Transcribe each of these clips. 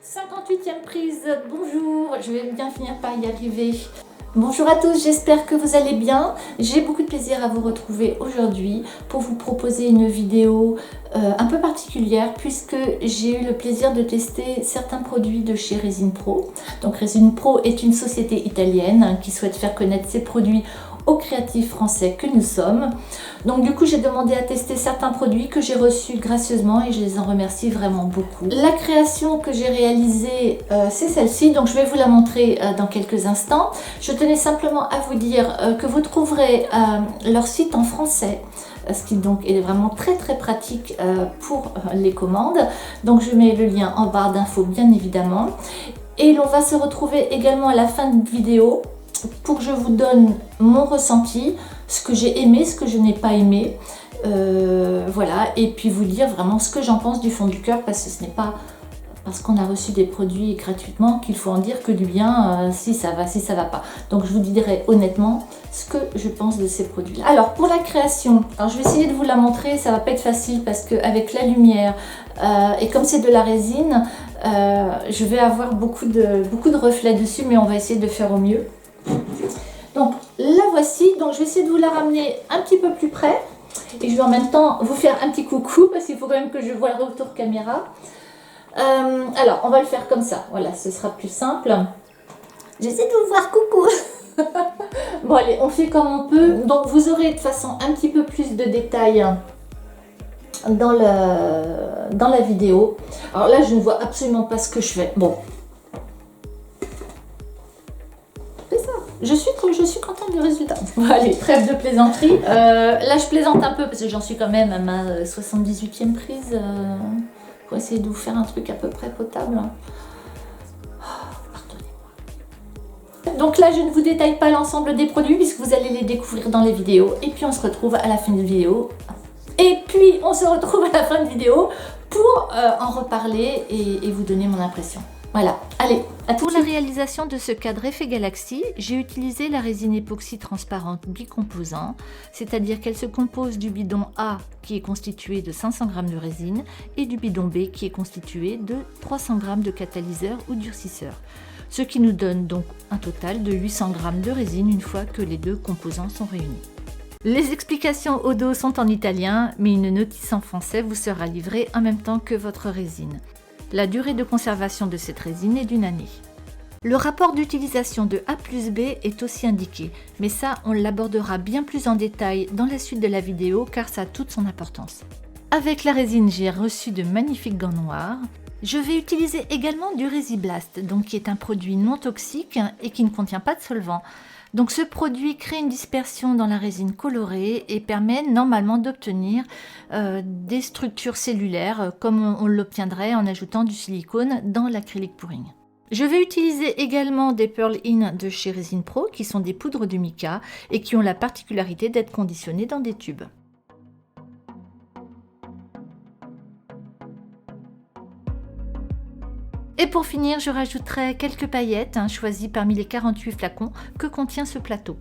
58e prise, bonjour, je vais bien finir par y arriver. Bonjour à tous, j'espère que vous allez bien. J'ai beaucoup de plaisir à vous retrouver aujourd'hui pour vous proposer une vidéo un peu particulière puisque j'ai eu le plaisir de tester certains produits de chez Resin Pro. Donc Resin Pro est une société italienne qui souhaite faire connaître ses produits aux créatifs français que nous sommes. Donc du coup j'ai demandé à tester certains produits que j'ai reçus gracieusement et je les en remercie vraiment beaucoup. La création que j'ai réalisée c'est celle-ci, donc je vais vous la montrer dans quelques instants. Je tenais simplement à vous dire que vous trouverez leur site en français, ce qui donc est vraiment très pratique pour les commandes. Donc je mets le lien en barre d'infos bien évidemment. Et l'on va se retrouver également à la fin de vidéo pour que je vous donne mon ressenti, ce que j'ai aimé, ce que je n'ai pas aimé, voilà, et puis vous dire vraiment ce que j'en pense du fond du cœur, parce que ce n'est pas parce qu'on a reçu des produits gratuitement qu'il faut en dire que du bien, si ça va, si ça va pas. Donc je vous dirai honnêtement ce que je pense de ces produits là. Alors pour la création, alors je vais essayer de vous la montrer, ça va pas être facile parce qu'avec la lumière et comme c'est de la résine, je vais avoir beaucoup de reflets dessus, mais on va essayer de faire au mieux. Donc la voici, donc je vais essayer de vous la ramener un petit peu plus près et je vais en même temps vous faire un petit coucou parce qu'il faut quand même que je voie le retour caméra. Alors on va le faire comme ça, voilà, ce sera plus simple. J'essaie de vous voir coucou. Bon allez, on fait comme on peut. Donc vous aurez de façon un petit peu plus de détails dans la vidéo. Alors là je ne vois absolument pas ce que je fais. Bon. Je suis contente du résultat. Bon, allez, trêve de plaisanterie. Là, je plaisante un peu parce que j'en suis quand même à ma 78e prise pour essayer de vous faire un truc à peu près potable. Pardonnez-moi. Donc là, je ne vous détaille pas l'ensemble des produits puisque vous allez les découvrir dans les vidéos. Et puis, on se retrouve à la fin de la vidéo. Pour en reparler et vous donner mon impression. Voilà, allez, à tout de suite. Pour la réalisation de ce cadre effet galaxie, j'ai utilisé la résine époxy transparente bicomposant, c'est-à-dire qu'elle se compose du bidon A qui est constitué de 500 g de résine et du bidon B qui est constitué de 300 g de catalyseur ou durcisseur, ce qui nous donne donc un total de 800 g de résine une fois que les deux composants sont réunis. Les explications au dos sont en italien, mais une notice en français vous sera livrée en même temps que votre résine. La durée de conservation de cette résine est d'1 année. Le rapport d'utilisation de A plus B est aussi indiqué, mais ça on l'abordera bien plus en détail dans la suite de la vidéo car ça a toute son importance. Avec la résine, j'ai reçu de magnifiques gants noirs. Je vais utiliser également du Resiblast, donc qui est un produit non toxique et qui ne contient pas de solvant. Donc ce produit crée une dispersion dans la résine colorée et permet normalement d'obtenir des structures cellulaires comme on l'obtiendrait en ajoutant du silicone dans l'acrylique pouring. Je vais utiliser également des Pearl In de chez Resin Pro qui sont des poudres de mica et qui ont la particularité d'être conditionnées dans des tubes. Et pour finir, je rajouterai quelques paillettes choisies parmi les 48 flacons que contient ce plateau.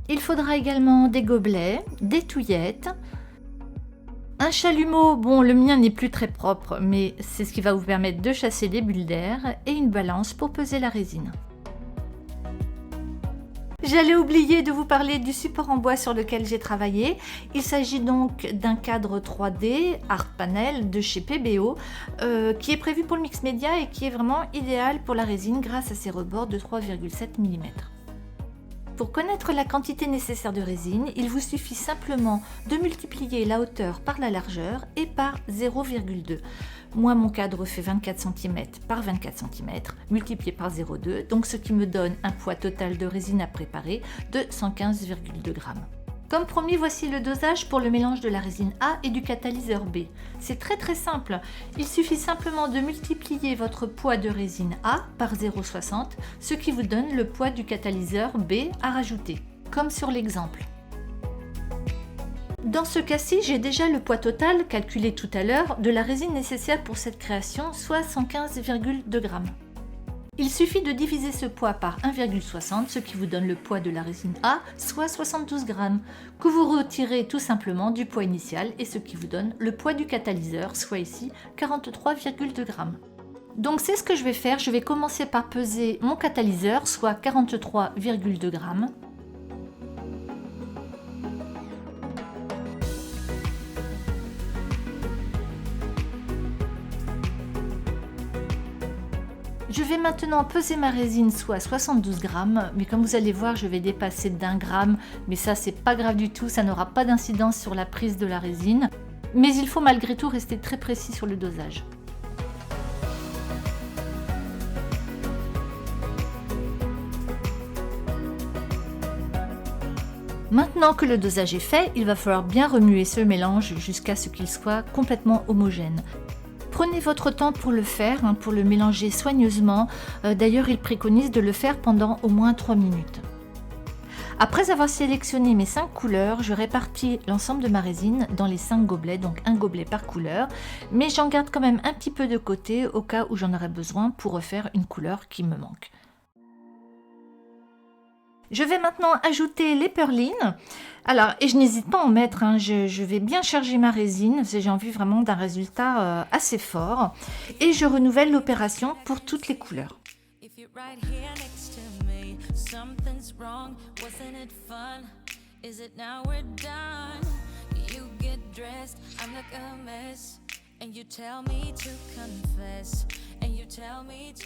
Il faudra également des gobelets, des touillettes, un chalumeau, bon le mien n'est plus très propre, mais c'est ce qui va vous permettre de chasser les bulles d'air, et une balance pour peser la résine. J'allais oublier de vous parler du support en bois sur lequel j'ai travaillé. Il s'agit donc d'un cadre 3D Art Panel de chez PBO qui est prévu pour le mix média et qui est vraiment idéal pour la résine grâce à ses rebords de 3,7 mm. Pour connaître la quantité nécessaire de résine, il vous suffit simplement de multiplier la hauteur par la largeur et par 0,2. Moi, mon cadre fait 24 cm par 24 cm, multiplié par 0,2, donc ce qui me donne un poids total de résine à préparer de 115,2 g. Comme promis, voici le dosage pour le mélange de la résine A et du catalyseur B. C'est très simple, il suffit simplement de multiplier votre poids de résine A par 0,60, ce qui vous donne le poids du catalyseur B à rajouter, comme sur l'exemple. Dans ce cas-ci, j'ai déjà le poids total, calculé tout à l'heure, de la résine nécessaire pour cette création, soit 115,2 g. Il suffit de diviser ce poids par 1,60, ce qui vous donne le poids de la résine A, soit 72 g, que vous retirez tout simplement du poids initial et ce qui vous donne le poids du catalyseur, soit ici 43,2 g. Donc c'est ce que je vais faire, je vais commencer par peser mon catalyseur, soit 43,2 grammes. Je vais maintenant peser ma résine, soit 72 grammes, mais comme vous allez voir, je vais dépasser d'1 gramme, mais ça c'est pas grave du tout, ça n'aura pas d'incidence sur la prise de la résine, mais il faut malgré tout rester très précis sur le dosage. Maintenant que le dosage est fait, il va falloir bien remuer ce mélange jusqu'à ce qu'il soit complètement homogène. Prenez votre temps pour le faire, pour le mélanger soigneusement. D'ailleurs, il préconise de le faire pendant au moins 3 minutes. Après avoir sélectionné mes 5 couleurs, je répartis l'ensemble de ma résine dans les 5 gobelets, donc un gobelet par couleur. Mais j'en garde quand même un petit peu de côté au cas où j'en aurais besoin pour refaire une couleur qui me manque. Je vais maintenant ajouter les perlines. Alors, et je n'hésite pas à en mettre, je vais bien charger ma résine, parce que j'ai envie vraiment d'un résultat assez fort. Et je renouvelle l'opération pour toutes les couleurs.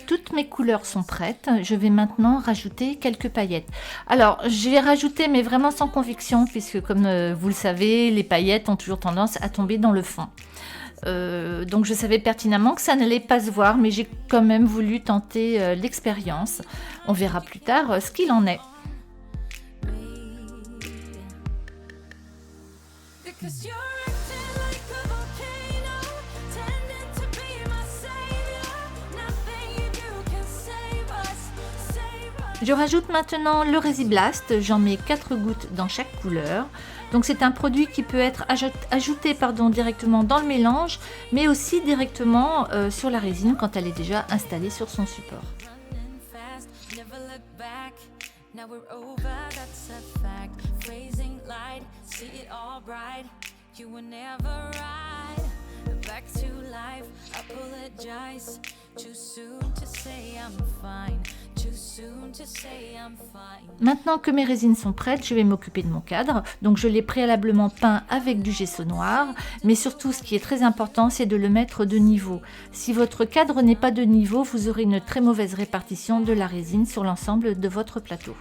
Toutes mes couleurs sont prêtes, je vais maintenant rajouter quelques paillettes. Alors, je vais rajouter, mais vraiment sans conviction, puisque comme vous le savez, les paillettes ont toujours tendance à tomber dans le fond. Donc je savais pertinemment que ça n'allait pas se voir, mais j'ai quand même voulu tenter l'expérience. On verra plus tard ce qu'il en est. Je rajoute maintenant le Resiblast, j'en mets 4 gouttes dans chaque couleur. Donc c'est un produit qui peut être ajouté directement dans le mélange, mais aussi directement sur la résine quand elle est déjà installée sur son support. Maintenant que mes résines sont prêtes, je vais m'occuper de mon cadre. Donc je l'ai préalablement peint avec du gesso noir, mais surtout ce qui est très important, c'est de le mettre de niveau. Si votre cadre n'est pas de niveau, vous aurez une très mauvaise répartition de la résine sur l'ensemble de votre plateau.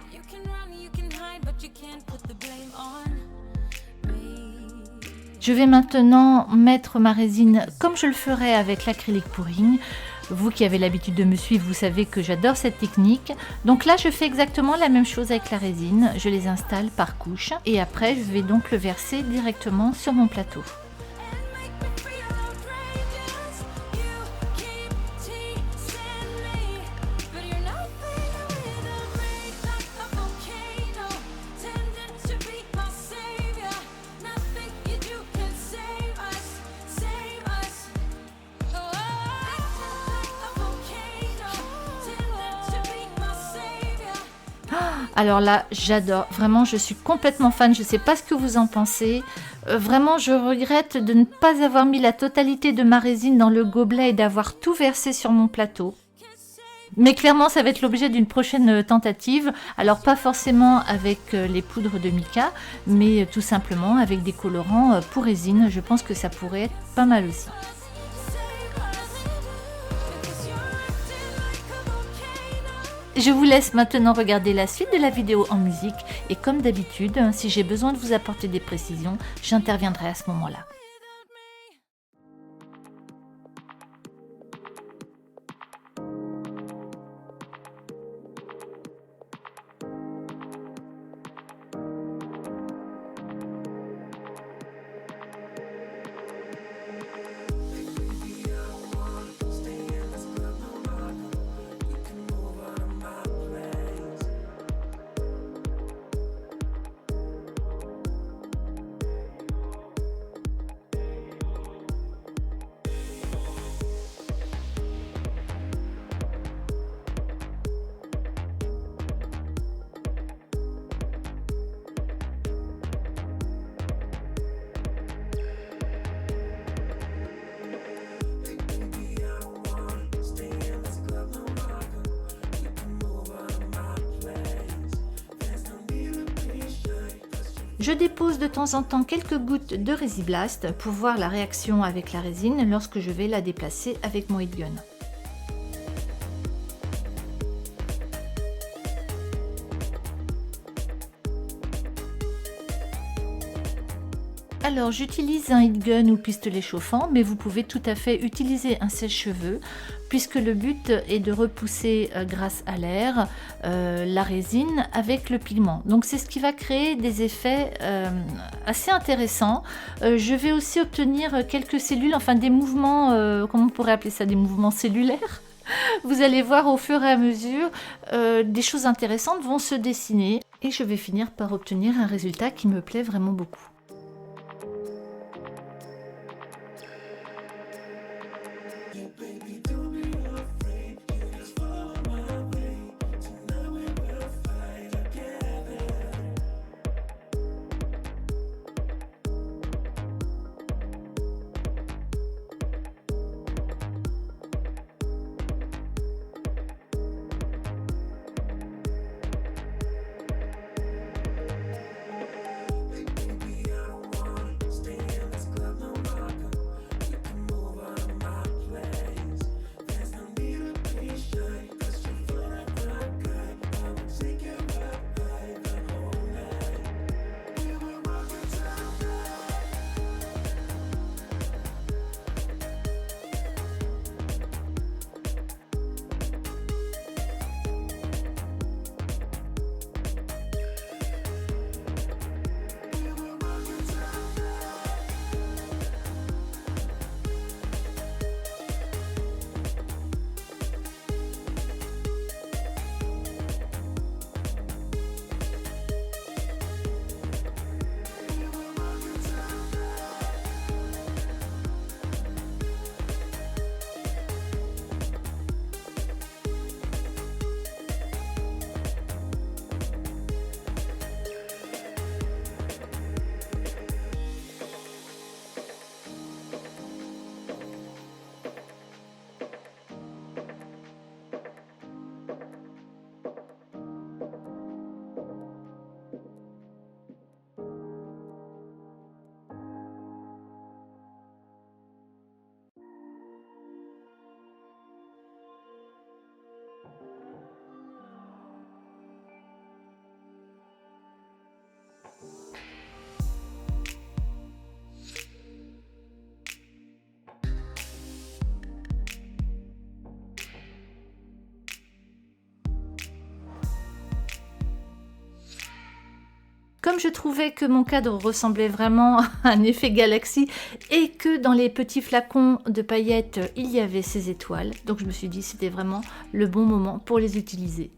Je vais maintenant mettre ma résine comme je le ferais avec l'acrylique pouring. Vous qui avez l'habitude de me suivre, vous savez que j'adore cette technique. Donc là, je fais exactement la même chose avec la résine. Je les installe par couche et après, je vais donc le verser directement sur mon plateau. Alors là, j'adore, vraiment je suis complètement fan, je ne sais pas ce que vous en pensez. Vraiment je regrette de ne pas avoir mis la totalité de ma résine dans le gobelet et d'avoir tout versé sur mon plateau. Mais clairement ça va être l'objet d'une prochaine tentative, alors pas forcément avec les poudres de mica, mais tout simplement avec des colorants pour résine, je pense que ça pourrait être pas mal aussi. Je vous laisse maintenant regarder la suite de la vidéo en musique et comme d'habitude, si j'ai besoin de vous apporter des précisions, j'interviendrai à ce moment-là. Je dépose de temps en temps quelques gouttes de Resiblast pour voir la réaction avec la résine lorsque je vais la déplacer avec mon heat gun. Alors j'utilise un heat gun ou pistolet chauffant, mais vous pouvez tout à fait utiliser un sèche-cheveux puisque le but est de repousser grâce à l'air la résine avec le pigment. Donc c'est ce qui va créer des effets assez intéressants. Je vais aussi obtenir quelques cellules, enfin des mouvements, comment on pourrait appeler ça, des mouvements cellulaires. Vous allez voir au fur et à mesure, des choses intéressantes vont se dessiner et je vais finir par obtenir un résultat qui me plaît vraiment beaucoup. Comme je trouvais que mon cadre ressemblait vraiment à un effet galaxie et que dans les petits flacons de paillettes, il y avait ces étoiles, donc je me suis dit que c'était vraiment le bon moment pour les utiliser.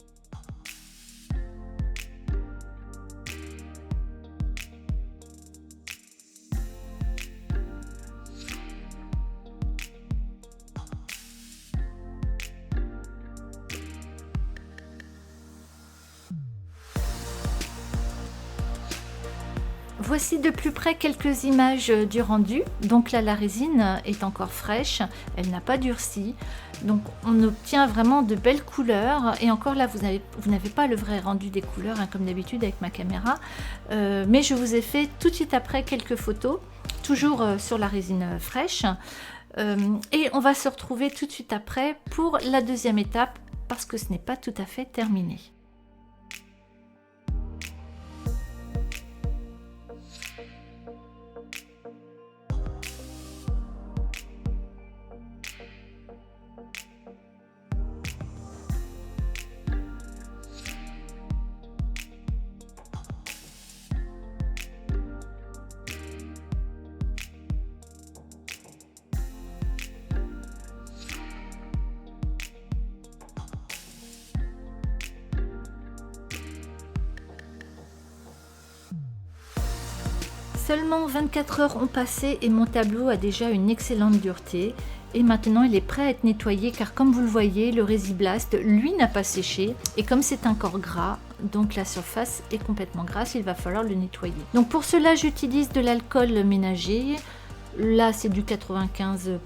Voici de plus près quelques images du rendu. Donc là, la résine est encore fraîche, elle n'a pas durci. Donc on obtient vraiment de belles couleurs. Et encore là, vous n'avez pas le vrai rendu des couleurs, hein, comme d'habitude avec ma caméra. Mais je vous ai fait tout de suite après quelques photos, toujours sur la résine fraîche. Et on va se retrouver tout de suite après pour la deuxième étape, parce que ce n'est pas tout à fait terminé. Seulement 24 heures ont passé et mon tableau a déjà une excellente dureté. Et maintenant il est prêt à être nettoyé car comme vous le voyez, le Resiblast, lui, n'a pas séché. Et comme c'est un corps gras, donc la surface est complètement grasse, il va falloir le nettoyer. Donc pour cela, j'utilise de l'alcool ménager. Là, c'est du 95%.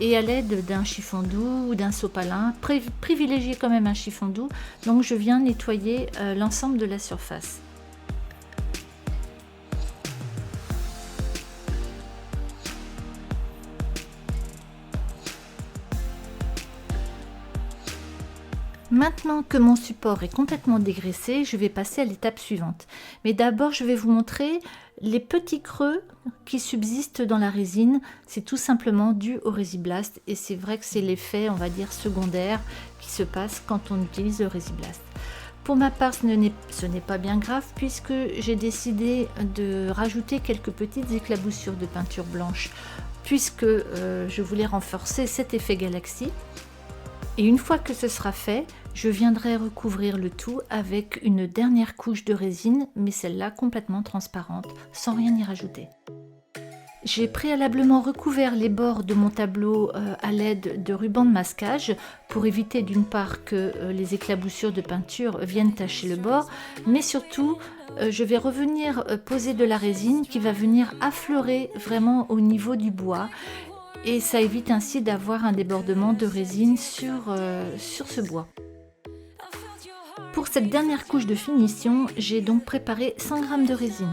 Et à l'aide d'un chiffon doux ou d'un sopalin, privilégiez quand même un chiffon doux. Donc je viens nettoyer l'ensemble de la surface. Maintenant que mon support est complètement dégraissé, je vais passer à l'étape suivante. Mais d'abord, je vais vous montrer les petits creux qui subsistent dans la résine. C'est tout simplement dû au Resiblast et c'est vrai que c'est l'effet, on va dire, secondaire qui se passe quand on utilise le Resiblast. Pour ma part, ce n'est pas bien grave puisque j'ai décidé de rajouter quelques petites éclaboussures de peinture blanche puisque je voulais renforcer cet effet galaxie. Et une fois que ce sera fait, je viendrai recouvrir le tout avec une dernière couche de résine, mais celle-là complètement transparente, sans rien y rajouter. J'ai préalablement recouvert les bords de mon tableau à l'aide de ruban de masquage pour éviter d'une part que les éclaboussures de peinture viennent tacher le bord, mais surtout je vais revenir poser de la résine qui va venir affleurer vraiment au niveau du bois. Et ça évite ainsi d'avoir un débordement de résine sur ce bois. Pour cette dernière couche de finition, j'ai donc préparé 100 g de résine.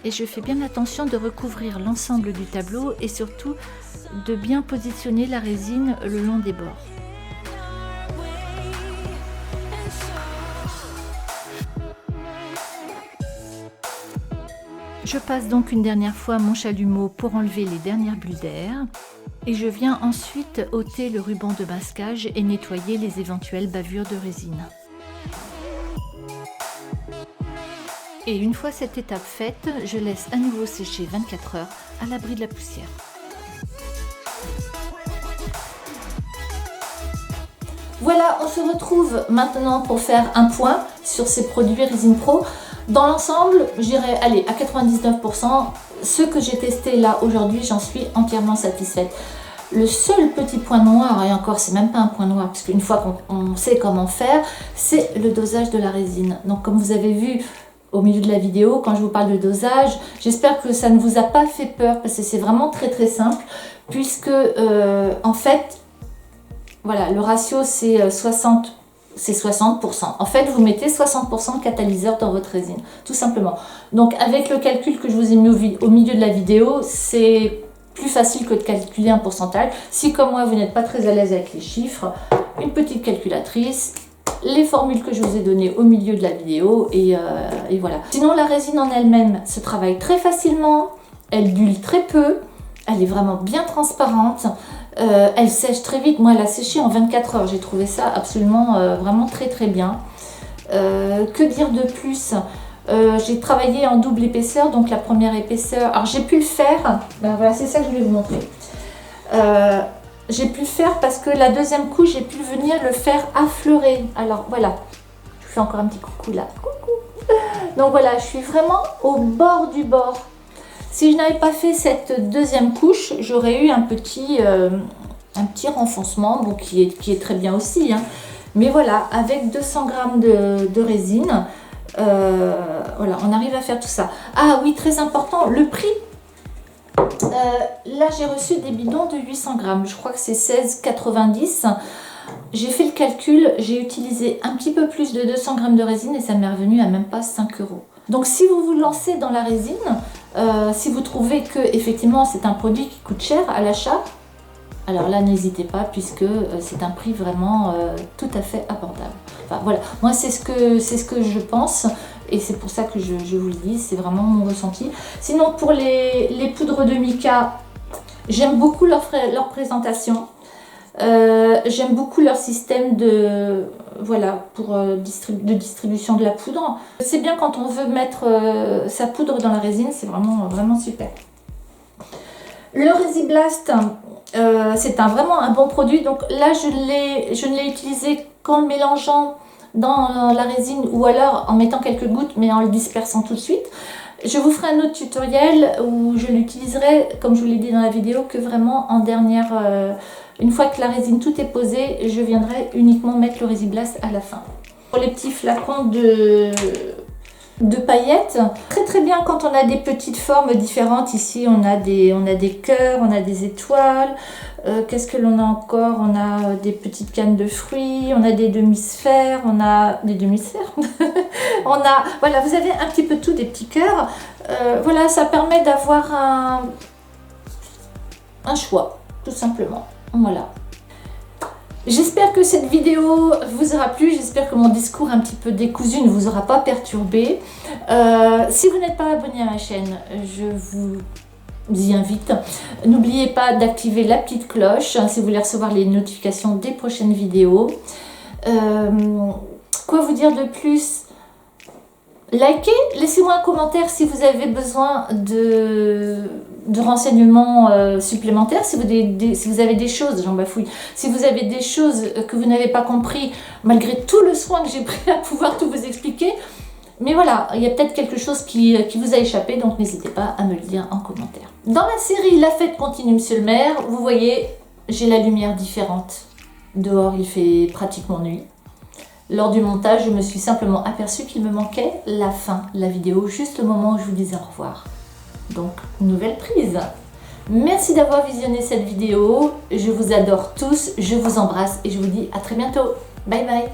Et je fais bien attention de recouvrir l'ensemble du tableau et surtout de bien positionner la résine le long des bords. Je passe donc une dernière fois mon chalumeau pour enlever les dernières bulles d'air et je viens ensuite ôter le ruban de masquage et nettoyer les éventuelles bavures de résine. Et une fois cette étape faite, je laisse à nouveau sécher 24 heures à l'abri de la poussière. Voilà, on se retrouve maintenant pour faire un point sur ces produits Resin Pro. Dans l'ensemble, j'irai aller à 99%. Ce que j'ai testé là aujourd'hui, j'en suis entièrement satisfaite. Le seul petit point noir, et encore c'est même pas un point noir, parce qu'une fois qu'on sait comment faire, c'est le dosage de la résine. Donc comme vous avez vu au milieu de la vidéo, quand je vous parle de dosage, j'espère que ça ne vous a pas fait peur, parce que c'est vraiment très simple, puisque en fait, voilà, le ratio c'est 60%. En fait, vous mettez 60% de catalyseur dans votre résine, tout simplement. Donc, avec le calcul que je vous ai mis au milieu de la vidéo, c'est plus facile que de calculer un pourcentage. Si, comme moi, vous n'êtes pas très à l'aise avec les chiffres, une petite calculatrice, les formules que je vous ai données au milieu de la vidéo, et voilà. Sinon, la résine en elle-même se travaille très facilement, elle bulle très peu, elle est vraiment bien transparente. Elle sèche très vite. Moi, elle a séché en 24 heures. J'ai trouvé ça absolument vraiment très bien. Que dire de plus? J'ai travaillé en double épaisseur, donc la première épaisseur. Alors, j'ai pu le faire. Ben, voilà, c'est ça que je voulais vous montrer. J'ai pu le faire parce que la deuxième couche, j'ai pu venir le faire affleurer. Alors, voilà. Je vous fais encore un petit coucou là. Coucou. Donc, voilà, je suis vraiment au bord du bord. Si je n'avais pas fait cette deuxième couche, j'aurais eu un petit renfoncement, bon, qui est très bien aussi. Hein. Mais voilà, avec 200 g de résine, voilà, on arrive à faire tout ça. Ah oui, très important, le prix. Là, j'ai reçu des bidons de 800 g. Je crois que c'est 16,90 €. J'ai fait le calcul, j'ai utilisé un petit peu plus de 200 g de résine et ça m'est revenu à même pas 5 €. Donc si vous vous lancez dans la résine, si vous trouvez que effectivement c'est un produit qui coûte cher à l'achat, alors là n'hésitez pas puisque c'est un prix vraiment tout à fait abordable. Enfin voilà, moi c'est ce que je pense et c'est pour ça que je vous le dis, c'est vraiment mon ressenti. Sinon pour les poudres de mica, j'aime beaucoup leur présentation. J'aime beaucoup leur système de distribution de la poudre. C'est bien quand on veut mettre sa poudre dans la résine, c'est vraiment super. Le Resiblast, c'est vraiment un bon produit. Donc là, je ne l'ai utilisé qu'en le mélangeant dans la résine ou alors en mettant quelques gouttes mais en le dispersant tout de suite. Je vous ferai un autre tutoriel où je l'utiliserai, comme je vous l'ai dit dans la vidéo, que vraiment en dernière... une fois que la résine tout est posée, je viendrai uniquement mettre le Resiblast à la fin. Pour les petits flacons de paillettes, très bien quand on a des petites formes différentes. Ici on a des cœurs, on a des étoiles. Qu'est-ce que l'on a encore? On a des petites cannes de fruits, on a des demi-sphères, on a des demi-sphères. On a, voilà, vous avez un petit peu tout, des petits cœurs. Voilà, ça permet d'avoir un choix, tout simplement. Voilà. J'espère que cette vidéo vous aura plu, j'espère que mon discours un petit peu décousu ne vous aura pas perturbé. Si vous n'êtes pas abonné à ma chaîne, je vous y invite. N'oubliez pas d'activer la petite cloche si vous voulez recevoir les notifications des prochaines vidéos. Quoi vous dire de plus? Likez, laissez-moi un commentaire si vous avez besoin de renseignements supplémentaires, si vous avez des choses, j'en bafouille, si vous avez des choses que vous n'avez pas compris, malgré tout le soin que j'ai pris à pouvoir tout vous expliquer. Mais voilà, il y a peut-être quelque chose qui vous a échappé, donc n'hésitez pas à me le dire en commentaire. Dans la série La fête continue, monsieur le maire, vous voyez, j'ai la lumière différente. Dehors, il fait pratiquement nuit. Lors du montage, je me suis simplement aperçue qu'il me manquait la fin de la vidéo, juste le moment où je vous disais au revoir. Donc, nouvelle prise. Merci d'avoir visionné cette vidéo. Je vous adore tous, je vous embrasse et je vous dis à très bientôt. Bye bye.